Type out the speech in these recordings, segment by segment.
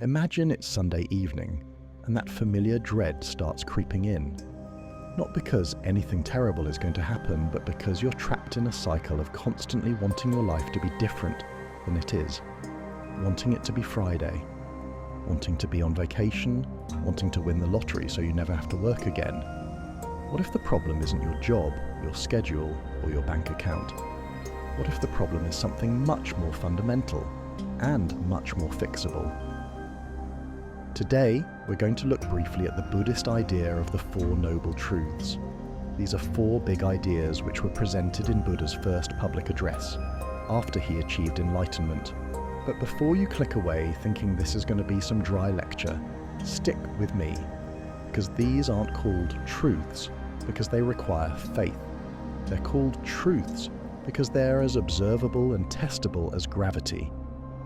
Imagine it's Sunday evening, and that familiar dread starts creeping in. Not because anything terrible is going to happen, but because you're trapped in a cycle of constantly wanting your life to be different than it is. Wanting it to be Friday, wanting to be on vacation, wanting to win the lottery so you never have to work again. What if the problem isn't your job, your schedule, or your bank account? What if the problem is something much more fundamental and much more fixable? Today, we're going to look briefly at the Buddhist idea of the Four Noble Truths. These are four big ideas which were presented in Buddha's first public address, after he achieved enlightenment. But before you click away thinking this is going to be some dry lecture, stick with me, because these aren't called truths because they require faith. They're called truths because they're as observable and testable as gravity.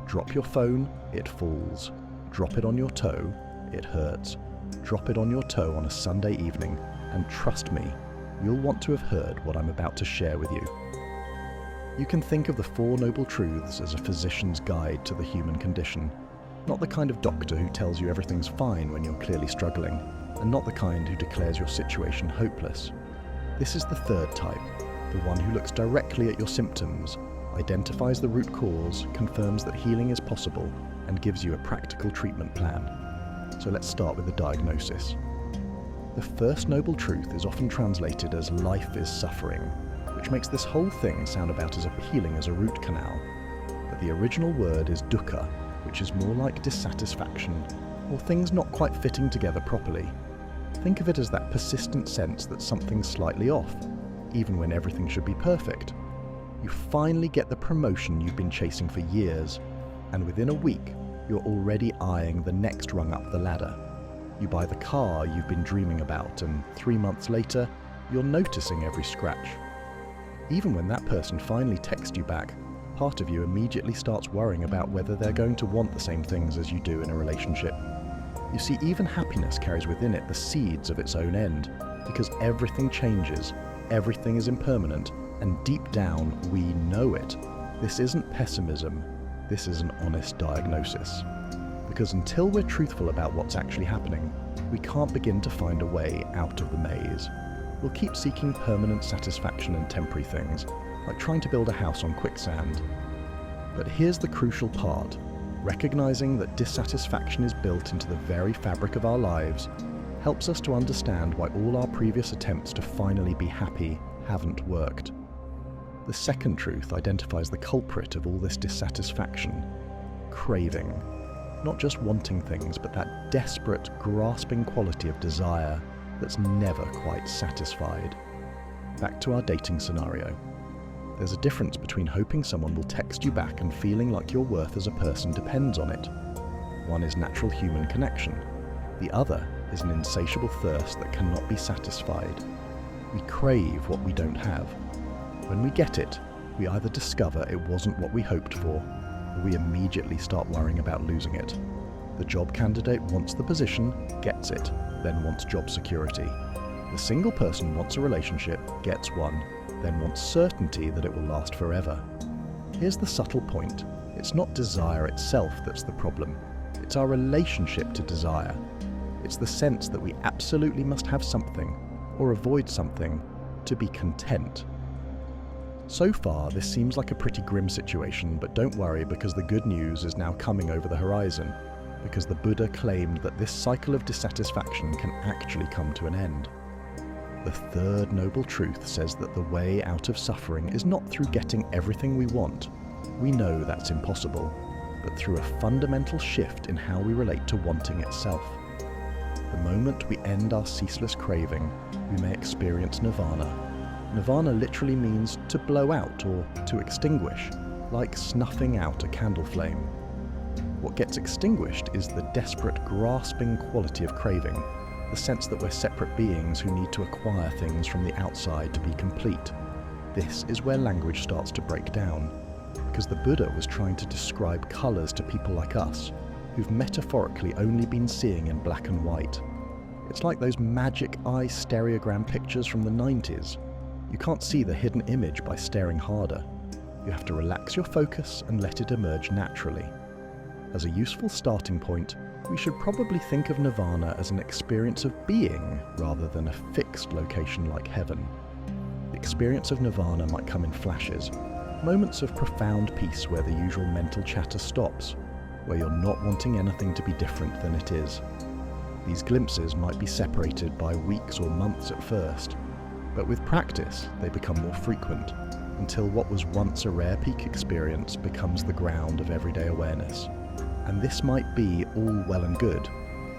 Drop your phone, it falls. Drop it on your toe, it hurts. Drop it on your toe on a Sunday evening, and trust me, you'll want to have heard what I'm about to share with you. You can think of the Four Noble Truths as a physician's guide to the human condition. Not the kind of doctor who tells you everything's fine when you're clearly struggling, and not the kind who declares your situation hopeless. This is the third type, the one who looks directly at your symptoms, identifies the root cause, confirms that healing is possible, and gives you a practical treatment plan. So let's start with the diagnosis. The first noble truth is often translated as life is suffering, which makes this whole thing sound about as appealing as a root canal. But the original word is dukkha, which is more like dissatisfaction, or things not quite fitting together properly. Think of it as that persistent sense that something's slightly off, even when everything should be perfect. You finally get the promotion you've been chasing for years, and within a week, you're already eyeing the next rung up the ladder. You buy the car you've been dreaming about, and 3 months later, you're noticing every scratch. Even when that person finally texts you back, part of you immediately starts worrying about whether they're going to want the same things as you do in a relationship. You see, even happiness carries within it the seeds of its own end, because everything changes, everything is impermanent, and deep down, we know it. This isn't pessimism. This is an honest diagnosis. Because until we're truthful about what's actually happening, we can't begin to find a way out of the maze. We'll keep seeking permanent satisfaction in temporary things, like trying to build a house on quicksand. But here's the crucial part. Recognizing that dissatisfaction is built into the very fabric of our lives helps us to understand why all our previous attempts to finally be happy haven't worked. The second truth identifies the culprit of all this dissatisfaction: craving. Not just wanting things, but that desperate, grasping quality of desire that's never quite satisfied. Back to our dating scenario. There's a difference between hoping someone will text you back and feeling like your worth as a person depends on it. One is natural human connection. The other is an insatiable thirst that cannot be satisfied. We crave what we don't have. When we get it, we either discover it wasn't what we hoped for, or we immediately start worrying about losing it. The job candidate wants the position, gets it, then wants job security. The single person wants a relationship, gets one, then wants certainty that it will last forever. Here's the subtle point. It's not desire itself that's the problem. It's our relationship to desire. It's the sense that we absolutely must have something, or avoid something, to be content. So far, this seems like a pretty grim situation, but don't worry, because the good news is now coming over the horizon, because the Buddha claimed that this cycle of dissatisfaction can actually come to an end. The third noble truth says that the way out of suffering is not through getting everything we want. We know that's impossible, but through a fundamental shift in how we relate to wanting itself. The moment we end our ceaseless craving, we may experience nirvana. Nirvana literally means to blow out or to extinguish, like snuffing out a candle flame. What gets extinguished is the desperate, grasping quality of craving, the sense that we're separate beings who need to acquire things from the outside to be complete. This is where language starts to break down, because the Buddha was trying to describe colours to people like us, who've metaphorically only been seeing in black and white. It's like those magic eye stereogram pictures from the 90s. You can't see the hidden image by staring harder. You have to relax your focus and let it emerge naturally. As a useful starting point, we should probably think of nirvana as an experience of being rather than a fixed location like heaven. The experience of nirvana might come in flashes, moments of profound peace where the usual mental chatter stops, where you're not wanting anything to be different than it is. These glimpses might be separated by weeks or months at first, but with practice they become more frequent, until what was once a rare peak experience becomes the ground of everyday awareness. And this might be all well and good,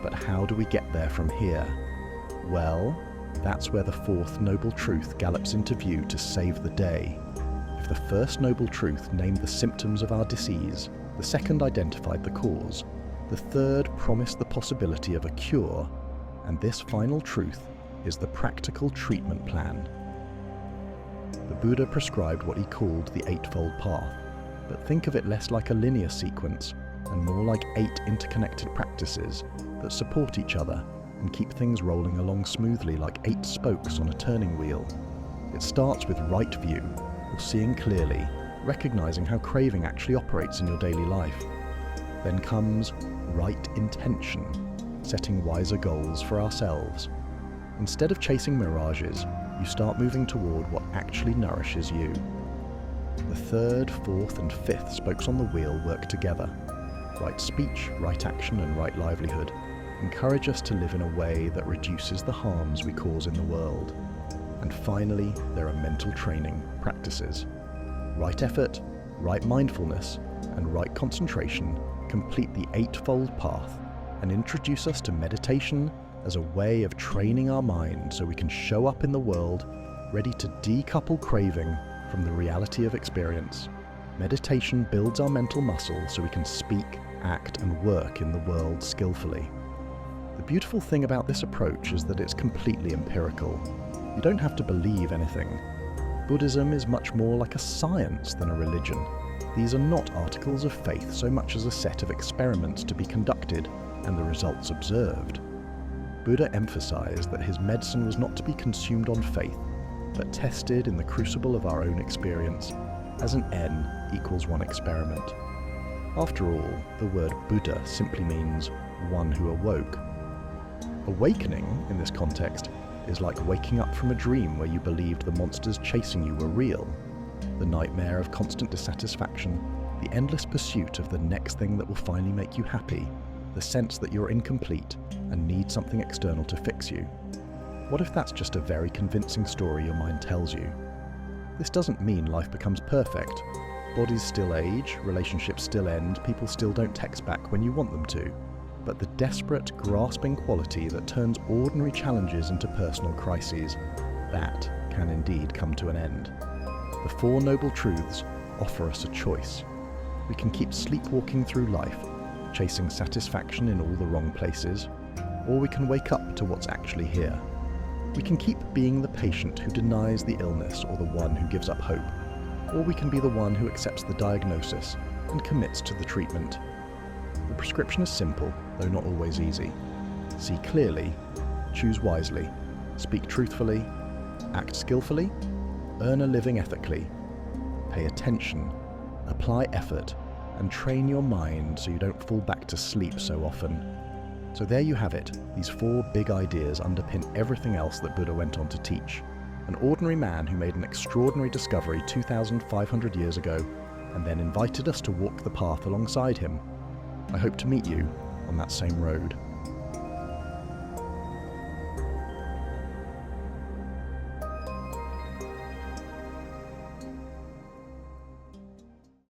but how do we get there from here? Well, that's where the fourth noble truth gallops into view to save the day. If the first noble truth named the symptoms of our disease, the second identified the cause, the third promised the possibility of a cure, and this final truth is the practical treatment plan. The Buddha prescribed what he called the Eightfold Path, but think of it less like a linear sequence and more like 8 interconnected practices that support each other and keep things rolling along smoothly like 8 spokes on a turning wheel. It starts with right view, or seeing clearly, recognizing how craving actually operates in your daily life. Then comes right intention, setting wiser goals for ourselves. Instead of chasing mirages, you start moving toward what actually nourishes you. The third, fourth, and fifth spokes on the wheel work together. Right speech, right action, and right livelihood encourage us to live in a way that reduces the harms we cause in the world. And finally, there are mental training practices. Right effort, right mindfulness, and right concentration complete the Eightfold Path and introduce us to meditation as a way of training our mind so we can show up in the world ready to decouple craving from the reality of experience. Meditation builds our mental muscle so we can speak, act, and work in the world skillfully. The beautiful thing about this approach is that it's completely empirical. You don't have to believe anything. Buddhism is much more like a science than a religion. These are not articles of faith so much as a set of experiments to be conducted and the results observed. Buddha emphasized that his medicine was not to be consumed on faith, but tested in the crucible of our own experience as an N equals 1 experiment. After all, the word Buddha simply means one who awoke. Awakening, in this context, is like waking up from a dream where you believed the monsters chasing you were real. The nightmare of constant dissatisfaction, the endless pursuit of the next thing that will finally make you happy, the sense that you're incomplete and need something external to fix you. What if that's just a very convincing story your mind tells you? This doesn't mean life becomes perfect. Bodies still age, relationships still end, people still don't text back when you want them to. But the desperate, grasping quality that turns ordinary challenges into personal crises, that can indeed come to an end. The Four Noble Truths offer us a choice. We can keep sleepwalking through life, chasing satisfaction in all the wrong places, or we can wake up to what's actually here. We can keep being the patient who denies the illness or the one who gives up hope, or we can be the one who accepts the diagnosis and commits to the treatment. The prescription is simple, though not always easy. See clearly, choose wisely, speak truthfully, act skillfully, earn a living ethically, pay attention, apply effort, and train your mind so you don't fall back to sleep so often. So there you have it. These 4 big ideas underpin everything else that Buddha went on to teach. An ordinary man who made an extraordinary discovery 2,500 years ago and then invited us to walk the path alongside him. I hope to meet you on that same road.